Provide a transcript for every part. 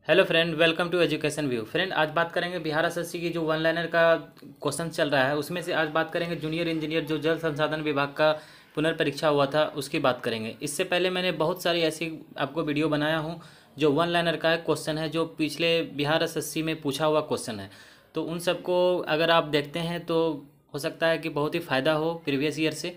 Hello friend, welcome to Education View. Friend, आज बात करेंगे बिहार एसएससी की जो वन लाइनर का क्वेश्चन चल रहा है उसमें से आज बात करेंगे जूनियर इंजीनियर जो जल संसाधन विभाग का पुनर्परीक्षा हुआ था उसकी बात करेंगे। इससे पहले मैंने बहुत सारी ऐसी आपको वीडियो बनाया हूँ जो वन लाइनर का क्वेश्चन है, जो पिछले बिहार एसएससी में पूछा हुआ क्वेश्चन है। तो उन सबको अगर आप देखते हैं तो हो सकता है कि बहुत ही फ़ायदा हो प्रीवियस ईयर से।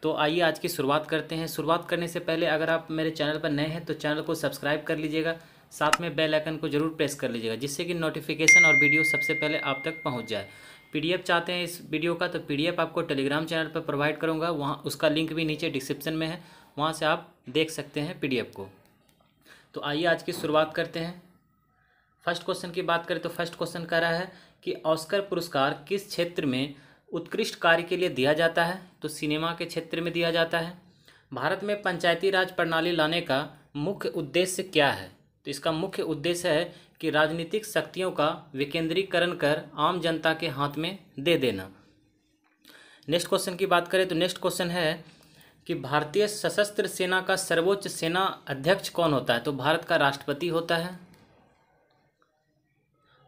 तो आइए आज की शुरुआत करते हैं। शुरुआत करने से पहले अगर आप मेरे चैनल पर नए हैं तो चैनल को सब्सक्राइब कर लीजिएगा, साथ में बेल आइकन को जरूर प्रेस कर लीजिएगा जिससे कि नोटिफिकेशन और वीडियो सबसे पहले आप तक पहुंच जाए। पीडीएफ चाहते हैं इस वीडियो का तो पीडीएफ आपको टेलीग्राम चैनल पर प्रोवाइड करूंगा, वहाँ उसका लिंक भी नीचे डिस्क्रिप्शन में है, वहाँ से आप देख सकते हैं पीडीएफ को। तो आइए आज की शुरुआत करते हैं। फर्स्ट क्वेश्चन की बात करें तो फर्स्ट क्वेश्चन कह रहा है कि ऑस्कर पुरस्कार किस क्षेत्र में उत्कृष्ट कार्य के लिए दिया जाता है। तो सिनेमा के क्षेत्र में दिया जाता है। भारत में पंचायती राज प्रणाली लाने का मुख्य उद्देश्य क्या है। तो इसका मुख्य उद्देश्य है कि राजनीतिक शक्तियों का विकेंद्रीकरण कर आम जनता के हाथ में दे देना। नेक्स्ट क्वेश्चन की बात करें तो नेक्स्ट क्वेश्चन है कि भारतीय सशस्त्र सेना का सर्वोच्च सेना अध्यक्ष कौन होता है। तो भारत का राष्ट्रपति होता है।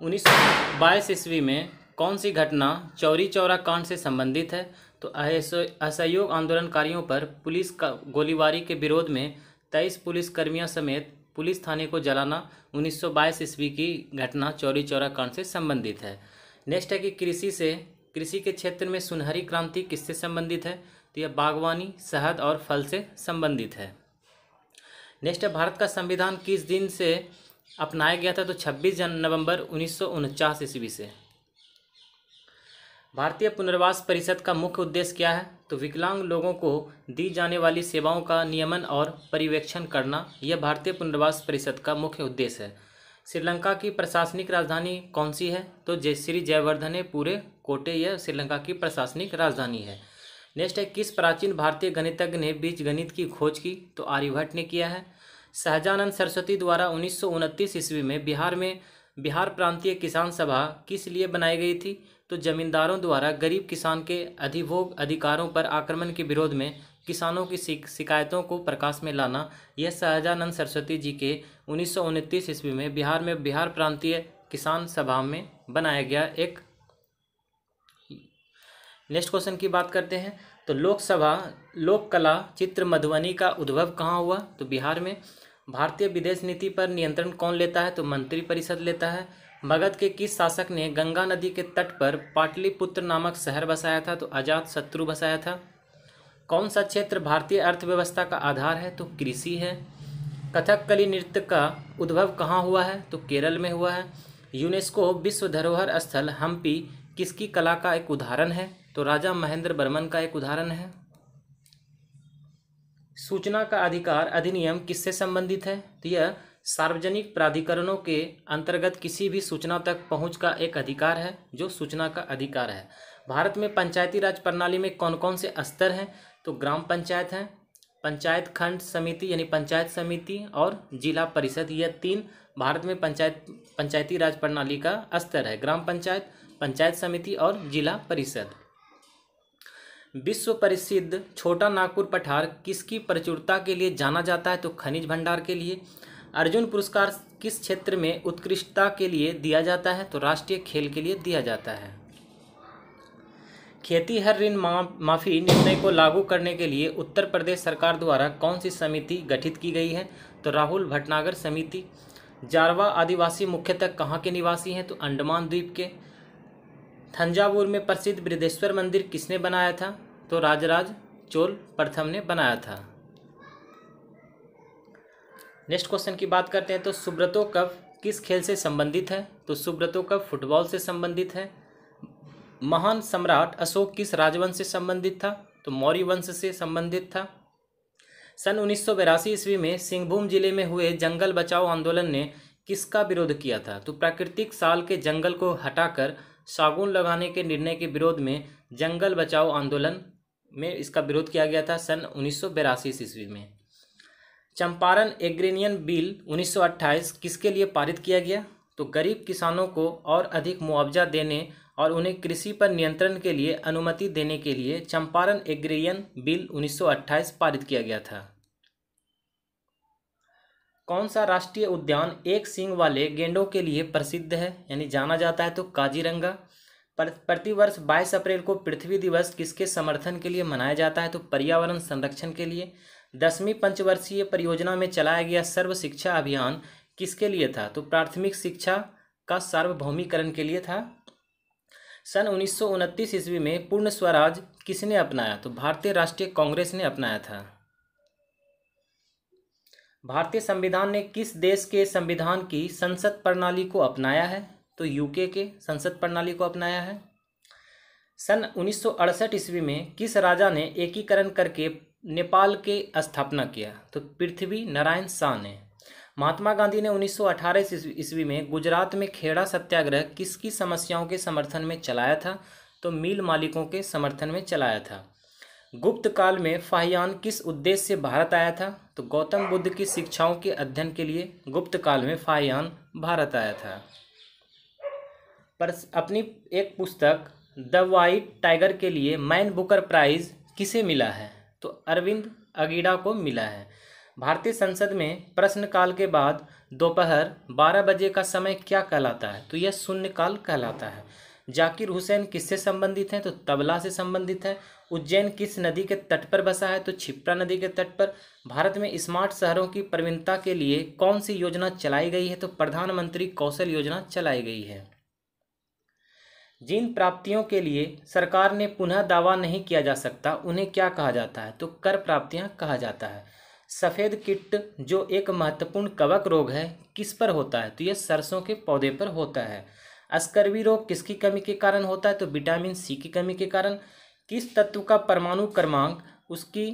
1922 ईस्वी में कौन सी घटना चौरी चौरा कांड से संबंधित है। तो असहयोग आंदोलनकारियों पर पुलिस का गोलीबारी के विरोध में 23 पुलिस कर्मियों समेत पुलिस थाने को जलाना 1922 ईस्वी की घटना चौरी चौरा कांड से संबंधित है। नेक्स्ट है कि कृषि के क्षेत्र में सुनहरी क्रांति किससे संबंधित है। तो यह बागवानी, शहद और फल से संबंधित है। नेक्स्ट है भारत का संविधान किस दिन से अपनाया गया था। तो 26 नवंबर 1949 ईस्वी से। भारतीय पुनर्वास परिषद का मुख्य उद्देश्य क्या है। तो विकलांग लोगों को दी जाने वाली सेवाओं का नियमन और पर्यवेक्षण करना, यह भारतीय पुनर्वास परिषद का मुख्य उद्देश्य है। श्रीलंका की प्रशासनिक राजधानी कौन सी है। तो श्री जयवर्धने पूरे कोटे यह श्रीलंका की प्रशासनिक राजधानी है। नेक्स्ट है किस प्राचीन भारतीय गणितज्ञ ने बीजगणित की खोज की। तो आर्यभट्ट ने किया है। सहजानंद सरस्वती द्वारा 1929 ईस्वी में बिहार प्रांतीय किसान सभा किस लिए बनाई गई थी। तो जमींदारों द्वारा गरीब किसान के अधिभोग अधिकारों पर आक्रमण के विरोध में किसानों की शिकायतों को प्रकाश में लाना, यह सहजानंद सरस्वती जी के 1929 ईस्वी में बिहार प्रांतीय किसान सभा में बनाया गया एक। नेक्स्ट क्वेश्चन की बात करते हैं तो लोक कला चित्र मधुबनी का उद्भव कहाँ हुआ। तो बिहार में। भारतीय विदेश नीति पर नियंत्रण कौन लेता है। तो मंत्रिपरिषद लेता है। मगध के किस शासक ने गंगा नदी के तट पर पाटलिपुत्र नामक शहर बसाया था। तो अजातशत्रु बसाया था। कौन सा क्षेत्र भारतीय अर्थव्यवस्था का आधार है। तो कृषि है। कथकली नृत्य का उद्भव कहाँ हुआ है। तो केरल में हुआ है। यूनेस्को विश्व धरोहर स्थल हम्पी किसकी कला का एक उदाहरण है। तो राजा महेंद्र वर्मन का एक उदाहरण है। सूचना का अधिकार अधिनियम किससे संबंधित है। तो यह सार्वजनिक प्राधिकरणों के अंतर्गत किसी भी सूचना तक पहुंच का एक अधिकार है, जो सूचना का अधिकार है। भारत में पंचायती राज प्रणाली में कौन कौन से स्तर हैं। तो ग्राम पंचायत है, पंचायत खंड समिति यानी पंचायत समिति और जिला परिषद, यह 3 भारत में पंचायती राज प्रणाली का स्तर है। ग्राम पंचायत, पंचायत समिति और जिला परिषद। विश्व प्रसिद्ध छोटा नागपुर पठार किसकी प्रचुरता के लिए जाना जाता है। तो खनिज भंडार के लिए। अर्जुन पुरस्कार किस क्षेत्र में उत्कृष्टता के लिए दिया जाता है। तो राष्ट्रीय खेल के लिए दिया जाता है। खेतीहर ऋण माफी निर्णय को लागू करने के लिए उत्तर प्रदेश सरकार द्वारा कौन सी समिति गठित की गई है। तो राहुल भटनागर समिति। जारवा आदिवासी मुख्यतः कहाँ के निवासी हैं। तो अंडमान द्वीप के। थंजावुर में प्रसिद्ध बृहदेश्वर मंदिर किसने बनाया था। तो राजराज चोल प्रथम ने बनाया था। नेक्स्ट क्वेश्चन की बात करते हैं तो सुब्रतो कप किस खेल से संबंधित है। तो सुब्रतो कप फुटबॉल से संबंधित है। महान सम्राट अशोक किस राजवंश से संबंधित था। तो मौर्य वंश से संबंधित था। सन 1982 ईस्वी में सिंहभूम जिले में हुए जंगल बचाओ आंदोलन ने किसका विरोध किया था। तो प्राकृतिक साल के जंगल को हटाकर सागौन लगाने के निर्णय के विरोध में जंगल बचाओ आंदोलन में इसका विरोध किया गया था सन 1982 ईस्वी में। चंपारण एग्रीनियन बिल 1928 किसके लिए पारित किया गया। तो गरीब किसानों को और अधिक मुआवजा देने और उन्हें कृषि पर नियंत्रण के लिए अनुमति देने के लिए चंपारण एग्रीनियन बिल 1928 पारित किया गया था। कौन सा राष्ट्रीय उद्यान एक सींग वाले गेंडों के लिए प्रसिद्ध है यानी जाना जाता है? तो काजीरंगा। प्रतिवर्ष 22 अप्रैल को पृथ्वी दिवस किसके समर्थन के लिए मनाया जाता है? तो पर्यावरण संरक्षण के लिए। 10वीं पंचवर्षीय परियोजना में चलाया गया सर्व शिक्षा अभियान किसके लिए था? तो प्राथमिक शिक्षा का सार्वभौमिकरण के लिए था। सन 1929 ईस्वी में पूर्ण स्वराज किसने अपनाया? तो भारतीय राष्ट्रीय कांग्रेस ने अपनाया था। भारतीय संविधान ने किस देश के संविधान की संसद प्रणाली को अपनाया है? तो यूके के संसद प्रणाली को अपनाया है। सन 1968 ईस्वी में किस राजा ने एकीकरण करके नेपाल के स्थापना किया? तो पृथ्वी नारायण शाह ने। महात्मा गांधी ने 1918 ईस्वी में गुजरात में खेड़ा सत्याग्रह किसकी समस्याओं के समर्थन में चलाया था? तो मिल मालिकों के समर्थन में चलाया था। गुप्त काल में फाहियान किस उद्देश्य से भारत आया था? तो गौतम बुद्ध की शिक्षाओं के अध्ययन के लिए गुप्त काल में फाहियान भारत आया था। पर अपनी एक पुस्तक द वाइट टाइगर के लिए मैन बुकर प्राइज किसे मिला है? तो अरविंद अगीड़ा को मिला है। भारतीय संसद में प्रश्नकाल के बाद दोपहर 12 बजे का समय क्या कहलाता है? तो यह शून्यकाल कहलाता है। जाकिर हुसैन किससे संबंधित हैं? तो तबला से संबंधित है। उज्जैन किस नदी के तट पर बसा है? तो क्षिप्रा नदी के तट पर। भारत में स्मार्ट शहरों की प्रवीणता के लिए कौन सी योजना चलाई गई है? तो प्रधानमंत्री कौशल योजना चलाई गई है। जिन प्राप्तियों के लिए सरकार ने पुनः दावा नहीं किया जा सकता उन्हें क्या कहा जाता है? तो कर प्राप्तियां कहा जाता है। सफ़ेद कीट जो एक महत्वपूर्ण कवक रोग है किस पर होता है? तो यह सरसों के पौधे पर होता है। स्कर्वी रोग किसकी कमी के कारण होता है? तो विटामिन सी की कमी के कारण। किस तत्व का परमाणु क्रमांक उसकी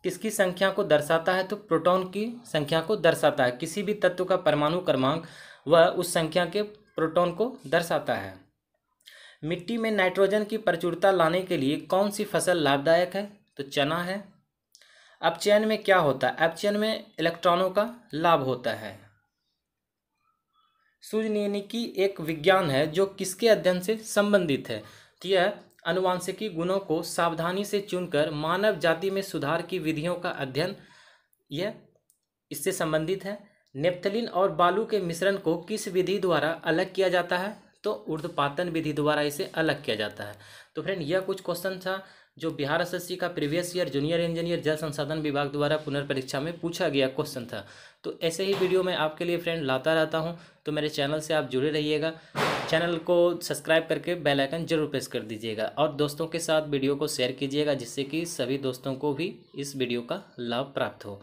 किसकी संख्या को दर्शाता है? तो प्रोटॉन की संख्या को दर्शाता है। किसी भी तत्व का परमाणु क्रमांक वह उस संख्या के प्रोटॉन को दर्शाता है। मिट्टी में नाइट्रोजन की प्रचुरता लाने के लिए कौन सी फसल लाभदायक है? तो चना है। अपचयन में क्या होता है? अपचयन में इलेक्ट्रॉनों का लाभ होता है। सूजनिकी एक विज्ञान है जो किसके अध्ययन से संबंधित है? तो यह आनुवांशिकी गुणों को सावधानी से चुनकर मानव जाति में सुधार की विधियों का अध्ययन यह इससे संबंधित है। नेप्थलीन और बालू के मिश्रण को किस विधि द्वारा अलग किया जाता है? तो ऊर्ध्वपातन विधि द्वारा इसे अलग किया जाता है। तो फ्रेंड यह कुछ क्वेश्चन था जो बिहार एसएससी का प्रीवियस ईयर जूनियर इंजीनियर जल संसाधन विभाग द्वारा पुनर्परीक्षा में पूछा गया क्वेश्चन था। तो ऐसे ही वीडियो मैं आपके लिए फ्रेंड लाता रहता हूं, तो मेरे चैनल से आप जुड़े रहिएगा। चैनल को सब्सक्राइब करके बेल आइकन जरूर प्रेस कर दीजिएगा और दोस्तों के साथ वीडियो को शेयर कीजिएगा जिससे कि सभी दोस्तों को भी इस वीडियो का लाभ प्राप्त हो।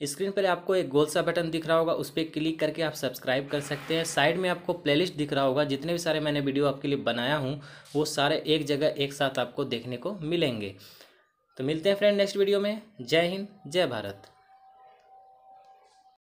स्क्रीन पर आपको एक गोल सा बटन दिख रहा होगा, उस पर क्लिक करके आप सब्सक्राइब कर सकते हैं। साइड में आपको प्लेलिस्ट दिख रहा होगा, जितने भी सारे मैंने वीडियो आपके लिए बनाया हूँ वो सारे एक जगह एक साथ आपको देखने को मिलेंगे। तो मिलते हैं फ्रेंड नेक्स्ट वीडियो में। जय हिंद, जय भारत।